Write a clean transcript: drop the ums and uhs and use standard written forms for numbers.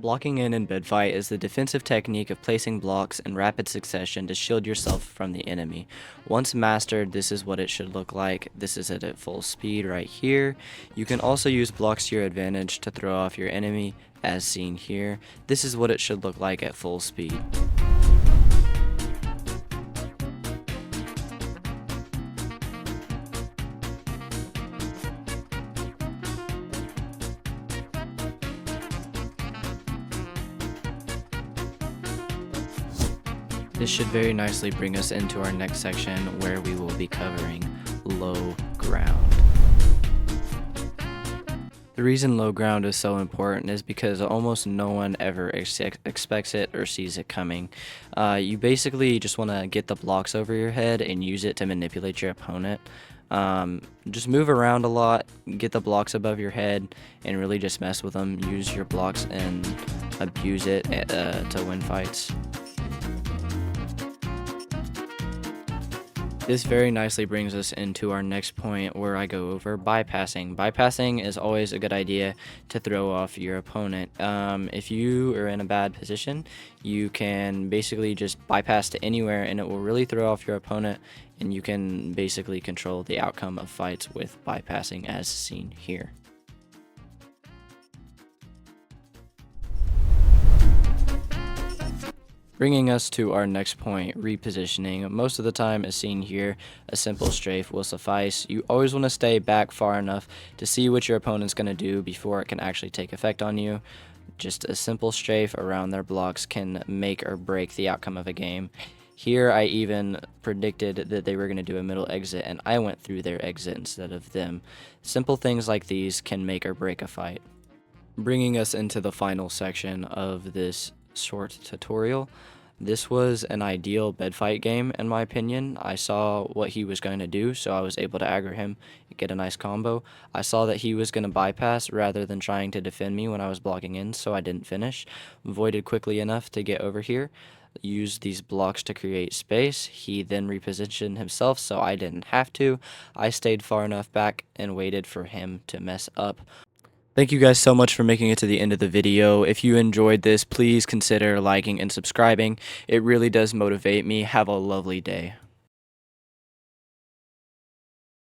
Blocking in Bedfight is the defensive technique of placing blocks in rapid succession to shield yourself from the enemy. Once mastered, this is what it should look like. This is it at full speed right here. You can also use blocks to your advantage to throw off your enemy, as seen here. This is what it should look like at full speed. This should very nicely bring us into our next section where we will be covering low ground. The reason low ground is so important is because almost no one ever expects it or sees it coming. You basically just want to get the blocks over your head and use it to manipulate your opponent. Just move around a lot, get the blocks above your head, and really just mess with them. Use your blocks and abuse it to win fights. This very nicely brings us into our next point where I go over bypassing. Bypassing is always a good idea to throw off your opponent. If you are in a bad position, you can basically just bypass to anywhere and it will really throw off your opponent, and you can basically control the outcome of fights with bypassing as seen here. Bringing us to our next point, repositioning. Most of the time, as seen here, a simple strafe will suffice. You always want to stay back far enough to see what your opponent's going to do before it can actually take effect on you. Just a simple strafe around their blocks can make or break the outcome of a game. Here, I even predicted that they were going to do a middle exit, and I went through their exit instead of them. Simple things like these can make or break a fight. Bringing us into the final section of this short tutorial. This was an ideal bedfight game in my opinion. I saw what he was going to do, so I was able to aggro him and get a nice combo. I saw that he was going to bypass rather than trying to defend me when I was blocking in, so I didn't finish. Voided quickly enough to get over here. Used these blocks to create space. He then repositioned himself, so I didn't have to. I stayed far enough back and waited for him to mess up. Thank you guys so much for making it to the end of the video. If you enjoyed this, please consider liking and subscribing. It really does motivate me. Have a lovely day.